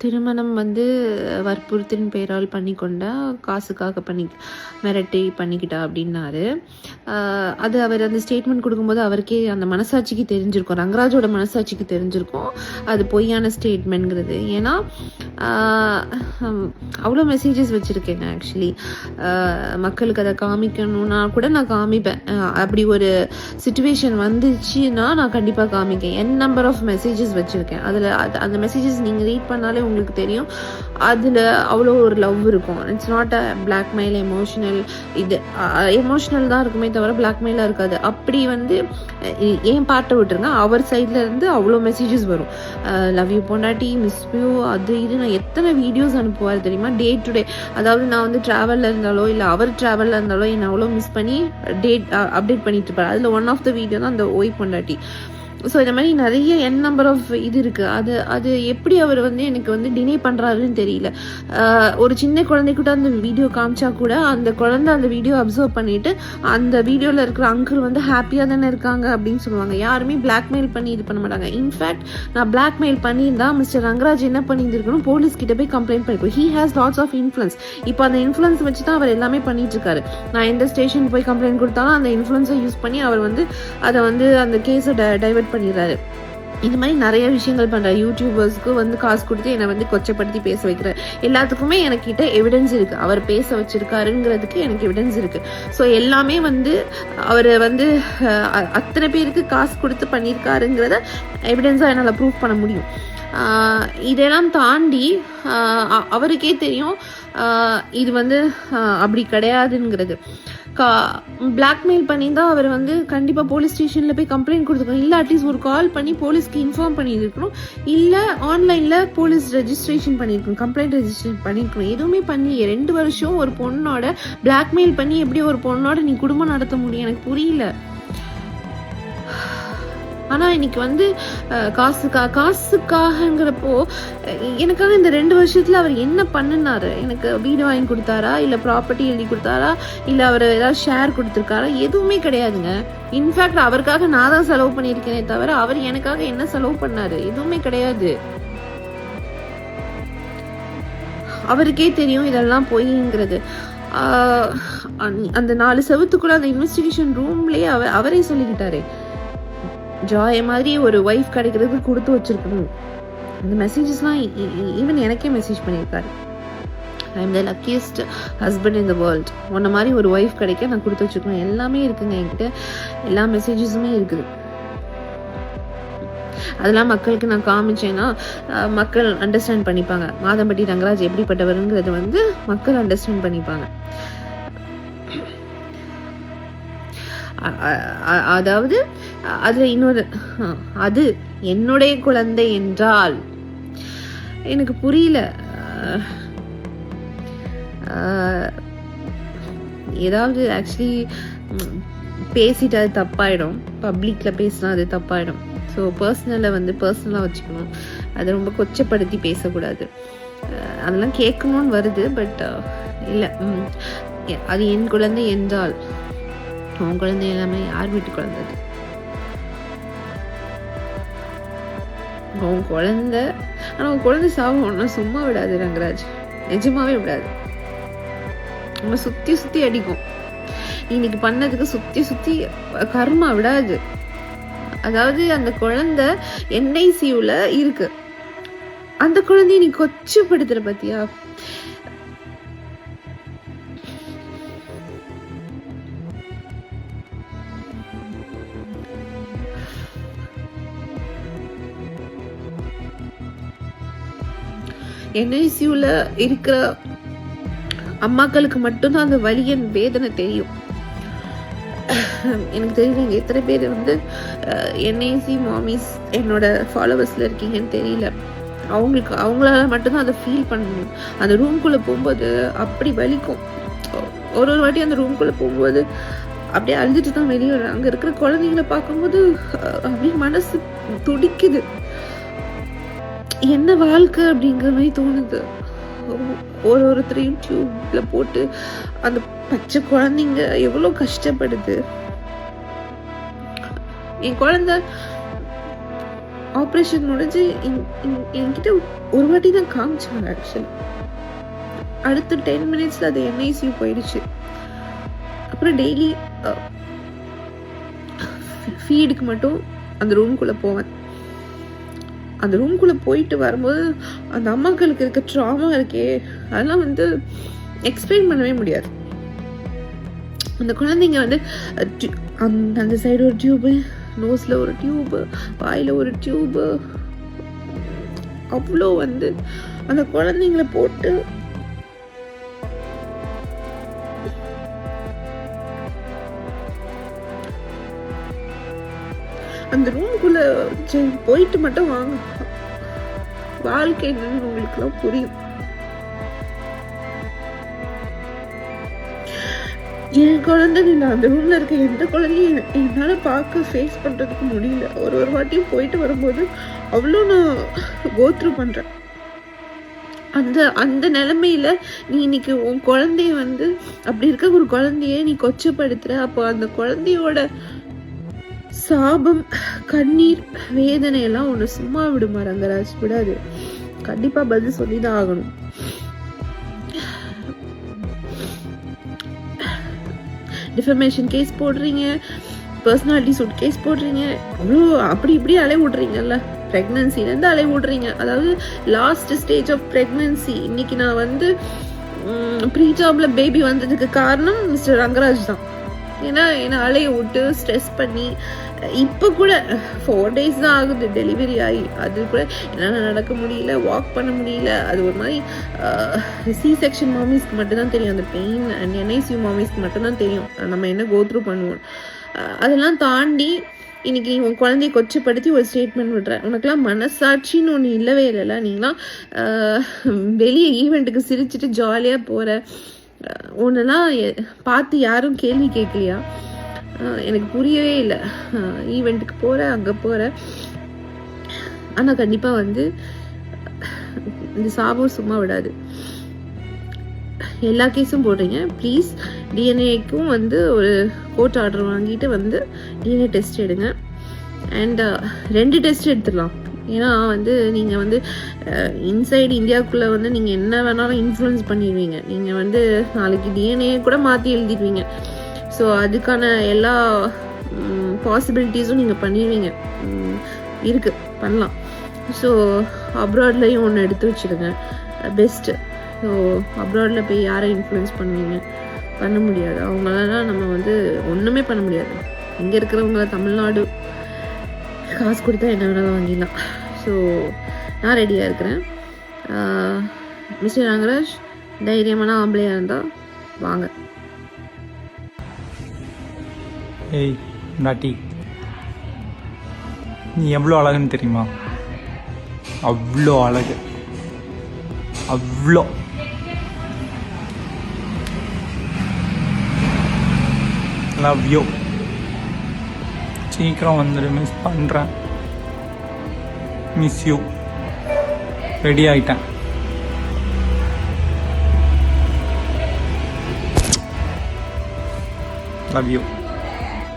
திருமணம் வந்து வற்புறுத்தின் பெயரால் பண்ணிக்கொண்டா, காசுக்காக மிரட்டி பண்ணிக்கிட்டா அப்படின்னாரு. அது அவர் அந்த ஸ்டேட்மெண்ட் கொடுக்கும்போது அவருக்கே அந்த மனசாட்சிக்கு தெரிஞ்சிருக்கும். ரங்கராஜோட மனசாட்சிக்கு தெரிஞ்சிருக்கும். அது பொய்யான ஸ்டேட்மெண்ட்ங்கிறது. ஏன்னா அவ்வளோ மெசேஜஸ் வச்சுருக்கேங்க ஆக்சுவலி. மக்களுக்கு அதை காமிக்கணும்னா கூட நான் காமிப்பேன். அப்படி ஒரு சிச்சுவேஷன் வந்துச்சுன்னா நான் கண்டிப்பாக காமிக்கேன். நம்பர் ஆஃப் மெசேஜஸ் வச்சுருக்கேன். அதில் அந்த மெசேஜஸ் நீங்கள் ரீட் பண்ணாலே உங்களுக்கு தெரியும். அதில் அவ்வளோ ஒரு லவ் இருக்கும். It's not a blackmail, emotional. இது எமோஷனல் தான் இருக்குமே தவிர பிளாக்மெயிலாக இருக்காது. அப்படி வந்து ஏன் பாட்டை விட்டுருங்க, அவர் சைட்ல இருந்து அவ்வளோ மெசேஜஸ் வரும். லவ் யூ பொண்டாட்டி, மிஸ் யூ, அது இது. நான் எத்தனை வீடியோஸ் அனுப்புவார் தெரியுமா, டே டு டே. அதாவது நான் வந்து ட்ராவலில் இருந்தாலோ இல்லை அவர் ட்ராவலில் இருந்தாலோ என்னை அவ்வளோ மிஸ் பண்ணி அப்டேட் பண்ணிட்டு இருப்பார். அதில் ஒன் ஆஃப் த வீடியோ தான் அந்த ஓய் பொண்டாட்டி. ஸோ இந்த மாதிரி நிறைய நம்பர் ஆஃப் இது இருக்குது. அது எப்படி அவர் வந்து எனக்கு வந்து டினை பண்ணுறாருன்னு தெரியல. ஒரு சின்ன குழந்தைக்கிட்ட அந்த வீடியோ காமிச்சா கூட அந்த குழந்தை அந்த வீடியோ அப்சர்வ் பண்ணிட்டு அந்த வீடியோவில் இருக்கிற அங்கிள் வந்து ஹாப்பியாக தானே இருக்காங்க அப்படின்னு சொல்லுவாங்க. யாருமே பிளாக்மெயில் பண்ணி இது பண்ண மாட்டாங்க. இன்ஃபேக்ட் நான் பிளாக்மெயில் பண்ணியிருந்தா மிஸ்டர் ரங்கராஜ் என்ன பண்ணியிருக்கணும், போலீஸ் கிட்ட போய் கம்ப்ளைண்ட் பண்ணிருக்கோம். He has lots of influence. இப்போ அந்த இன்ஃப்ளூயன்ஸ் வச்சு தான் அவர் எல்லாமே பண்ணிட்டு இருக்காரு. நான் எந்த ஸ்டேஷன் போய் கம்ப்ளைண்ட் கொடுத்தாலும் அந்த இன்ஃப்ளூயன்ஸை யூஸ் பண்ணி அவர் வந்து அதை வந்து அந்த கேஸை டைவர்ட் பண்ணிடுறாரு. இந்த மாதிரி நிறைய விஷயங்கள் பண்ணுறாரு. யூடியூபர்ஸ்க்கு வந்து காசு கொடுத்து என்னை வந்து கொச்சப்படுத்தி பேச வைக்கிறார். எல்லாத்துக்குமே எனக்கிட்ட எவிடன்ஸ் இருக்குது. அவர் பேச வச்சிருக்காருங்கிறதுக்கு எனக்கு எவிடன்ஸ் இருக்குது. ஸோ எல்லாமே வந்து அவர் வந்து அத்தனை பேருக்கு காசு கொடுத்து பண்ணியிருக்காருங்கிறத எவிடன்ஸாக என்னால் ப்ரூவ் பண்ண முடியும். இதெல்லாம் தாண்டி அவருக்கே தெரியும் இது வந்து அப்படி கிடையாதுங்கிறது. பிளாக்மெயில் பண்ணி தான் அவர் வந்து கண்டிப்பாக போலீஸ் ஸ்டேஷனில் போய் கம்ப்ளைண்ட் கொடுத்துருக்கணும். இல்லை அட்லீஸ்ட் ஒரு கால் பண்ணி போலீஸ்க்கு இன்ஃபார்ம் பண்ணியிருக்கணும். இல்லை ஆன்லைனில் போலீஸ் ரெஜிஸ்ட்ரேஷன் பண்ணியிருக்கணும், கம்ப்ளைண்ட் ரெஜிஸ்ட்ரேஷன் பண்ணியிருக்கணும். எதுவுமே பண்ணி 2 வருஷம் ஒரு பொண்ணோட பிளாக்மெயில் பண்ணி எப்படி ஒரு பொண்ணோட நீ குடும்பம் நடத்த முடியும், எனக்கு புரியல. ஆனால் இன்னைக்கு வந்து காசுக்காகங்கிறப்போ எனக்காக இந்த 2 வருஷத்தில் அவர் என்ன பண்ணினாரு? எனக்கு வீடு வாங்கி கொடுத்தாரா, இல்லை ப்ராப்பர்ட்டி எழுதி கொடுத்தாரா, இல்லை அவர் ஏதாவது ஷேர் கொடுத்துருக்காரா? எதுவுமே கிடையாதுங்க. இன்ஃபேக்ட் அவருக்காக நான் தான் செலவு பண்ணியிருக்கேனே தவிர அவர் எனக்காக என்ன செலவு பண்ணாரு? எதுவுமே கிடையாது. அவருக்கே தெரியும் இதெல்லாம் பொய்ங்கிறது. அந்த 4 செவத்துக்குள்ள அந்த இன்வெஸ்டிகேஷன் ரூம்லேயே அவரே சொல்லிக்கிட்டாரு, ஜாய் மாதிரி ஒரு ஒய்ஃப் கிடைக்கிறதுக்கு கொடுத்து வச்சிருக்கணும். அந்த மெசேஜஸ்லாம் ஈவன் எனக்கே மெசேஜ் பண்ணியிருக்காரு. I am the luckiest husband in the world. உன்ன மாதிரி ஒரு ஒய்ஃப் கிடைக்க நான் கொடுத்து வச்சுருக்கணும். எல்லாமே இருக்குங்க என்கிட்ட, எல்லா மெசேஜஸுமே இருக்குது. அதெல்லாம் மக்களுக்கு நான் காமிச்சேன்னா மக்கள் அண்டர்ஸ்டாண்ட் பண்ணிப்பாங்க. மாதம்பட்டி ரங்கராஜ் எப்படிப்பட்டவருங்கிறது வந்து மக்கள் அண்டர்ஸ்டாண்ட் பண்ணிப்பாங்க. அதாவது அதுல இன்னொரு, அது என்னுடைய குழந்தை என்றால் எனக்கு புரியல. ஏதாவது ஆக்சுவலி பேசிட்டு அது தப்பாயிடும், பப்ளிக்ல பேசினா அது தப்பாயிடும். ஸோ பர்சனலை வந்து பர்சனலாக வச்சுக்கணும். அதை ரொம்ப கொச்சப்படுத்தி பேசக்கூடாது. அதெல்லாம் கேட்கணும்னு வருது, பட் இல்லை. அது என் குழந்தை என்றால் உன் குழந்தை எல்லாமே யார் வீட்டு குழந்தை? உன் குழந்தை. ஆனால் உன் குழந்தை சாவும் ஒன்றா சும்மா விடாது ரங்கராஜ், நிஜமாவே விடாது. நம்ம சுற்றி சுற்றி அடிக்கும். இன்னைக்கு பண்ணதுக்கு சுற்றி சுற்றி கர்மா விடாது. அதாவது அந்த குழந்தை NICUல இருக்கு. அந்த குழந்தைய நீ கொச்சப்படுத்துற பத்தியா? NICUல இருக்கிற அம்மாக்களுக்கு மட்டும்தான் அந்த வலியின் வேதனை தெரியும். எனக்கு தெரியல எத்தனை பேர் வந்து NIC மாமிஸ் என்னோட ஃபாலோவர்ஸில் இருக்கீங்கன்னு தெரியல. அவங்களால மட்டும்தான் அதை ஃபீல் பண்ணணும். அந்த ரூம்குள்ளே போகும்போது அப்படி வலிக்கும். ஒரு வாட்டி அந்த ரூம்குள்ளே போகும்போது அப்படியே அழுதுட்டு தான் வெளியே வர்றேன். அங்கே இருக்கிற குழந்தைங்களை பார்க்கும்போது அப்படியே மனசு துடிக்குது. என்ன வாழ்க்கை அப்படிங்கிற மாதிரி தோணுது. ஒருத்தரையும் டியூப்ல போட்டு அந்த பச்சை குழந்தைங்க எவ்வளோ கஷ்டப்படுது. என் குழந்தை ஆப்ரேஷன் முடிஞ்சு என்கிட்ட ஒரு வாட்டி தான் காமிச்சாங்க. ஆக்சுவலி அடுத்த 10 minutesல அது NICU போயிடுச்சு. அப்புறம் டெய்லி ஃபீடுக்கு மட்டும் அந்த ரூம்குள்ளே போவேன். அந்த ரூம்குள்ளே போயிட்டு வரும்போது அந்த அம்மாக்களுக்கு இருக்க ட்ராமா இருக்கே, அதெல்லாம் வந்து எக்ஸ்பிளைன் பண்ணவே முடியாது. அந்த குழந்தைங்க வந்து அந்த சைடு ஒரு டியூபு, நோஸில் ஒரு டியூபு, வாயில் ஒரு டியூபு, அவ்வளோ வந்து அந்த குழந்தைங்கள போட்டு அந்த ரூம்குள்ள போயிட்டு மட்டும் வாங்க, வாழ்க்கை என்னன்னு உங்களுக்குலாம் புரியும். என் குழந்தைன்னு இல்லை, அந்த ரூம்ல இருக்க எந்த குழந்தையும் என்னால பார்க்க ஃபேஸ் பண்றதுக்கு முடியல. ஒரு வாட்டியும் போயிட்டு வரும்போது அவ்வளோ நான் கோத்ரூ பண்றேன். அந்த நிலைமையில நீ இன்னைக்கு உன் குழந்தைய வந்து அப்படி இருக்க ஒரு குழந்தைய நீ கொச்சப்படுத்துற. அப்போ அந்த குழந்தையோட சாபம், கண்ணீர், வேதனை எல்லாம் ஒன்று சும்மா விடுமா ரங்கராஜ்? விடாது. கண்டிப்பா பதில் சொல்லிதான் ஆகணும். டிஃபமேஷன் கேஸ் போடுறீங்க, பர்சனாலிட்டி சூட் கேஸ் போடுறீங்க, அவ்வளோ அப்படி இப்படி அலை விடுறீங்கல்ல. ப்ரெக்னன்சிலேருந்து அலை விடுறீங்க. அதாவது லாஸ்ட் ஸ்டேஜ் ஆஃப் ப்ரெக்னன்சி. இன்னைக்கு நான் வந்து ப்ரீ-டேர்ம்ல பேபி வந்ததுக்கு காரணம் மிஸ்டர் ரங்கராஜ் தான். ஏன்னா என்னை அலைய விட்டு ஸ்ட்ரெஸ் பண்ணி, இப்போ கூட 4 days தான் ஆகுது டெலிவரி ஆகி, அது கூட என்னால் நடக்க முடியல, வாக் பண்ண முடியல. அது ஒரு மாதிரி C-section மாமிஸ்க்கு மட்டும்தான் தெரியும் அந்த பெயின், அண்ட் NICU மாமிஸ்க்கு மட்டும்தான் தெரியும் நம்ம என்ன கோத்ரூ பண்ணுவோம். அதெல்லாம் தாண்டி இன்னைக்கு உன் குழந்தைய கொச்சப்படுத்தி ஒரு ஸ்டேட்மெண்ட் விடுறேன். உனக்குலாம் மனசாட்சின்னு ஒன்று இல்லவே இல்லைல்ல. நீங்களாம் வெளியே ஈவெண்ட்டுக்கு சிரிச்சுட்டு ஜாலியாக போகிற ஒன்றுலாம் பார்த்து யாரும் கேள்வி கேட்கலையா? எனக்கு புரியவே இல்லை. ஈவெண்ட்டுக்கு போகிற, அங்கே போகிற, ஆனால் கண்டிப்பாக வந்து இந்த சாபம் சும்மா விடாது. எல்லா கேஸும் போடுறீங்க. ப்ளீஸ் டிஎன்ஏக்கும் வந்து ஒரு கோர்ட் ஆர்டர் வாங்கிட்டு வந்து டிஎன்ஏ டெஸ்ட் எடுங்க. அண்ட் 2 டெஸ்ட் எடுத்துடலாம். ஏன்னா வந்து நீங்கள் வந்து இன்சைடு இந்தியாவுக்குள்ளே வந்து நீங்கள் என்ன வேணாலும் இன்ஃப்ளூயன்ஸ் பண்ணிடுவீங்க. நீங்கள் வந்து நாளைக்கு டிஎன்ஏ கூட மாற்றி எழுதிடுவீங்க. ஸோ அதுக்கான எல்லா பாசிபிலிட்டிஸும் நீங்கள் பண்ணிடுவீங்க. இருக்குது, பண்ணலாம். ஸோ அப்ராட்லேயும் ஒன்று எடுத்து வச்சுடுங்க, பெஸ்ட்டு. ஸோ அப்ராடில் போய் யாரை இன்ஃப்ளூயன்ஸ் பண்ணுவீங்க? பண்ண முடியாது. அவங்களெல்லாம் நம்ம வந்து ஒன்றுமே பண்ண முடியாது. இங்கே இருக்கிறவங்க தமிழ்நாடு காசு கொடுத்தா என்ன வேணாலும் வாங்கிடலாம். ஸோ நான் ரெடியாக இருக்கிறேன். மிஸ்டர் ரங்கராஜ், தைரியமான ஆம்பளையாக இருந்தால் வாங்க. ஏய் நாட்டி, நீ எவ்வளோ அழகுன்னு தெரியுமா? அவ்வளோ அழகு, அவ்வளோ. Love you. சீக்கிரம் வந்துடு, மிஸ் பண்ணுறேன். Miss you. ரெடி ஆகிட்டேன். Love you.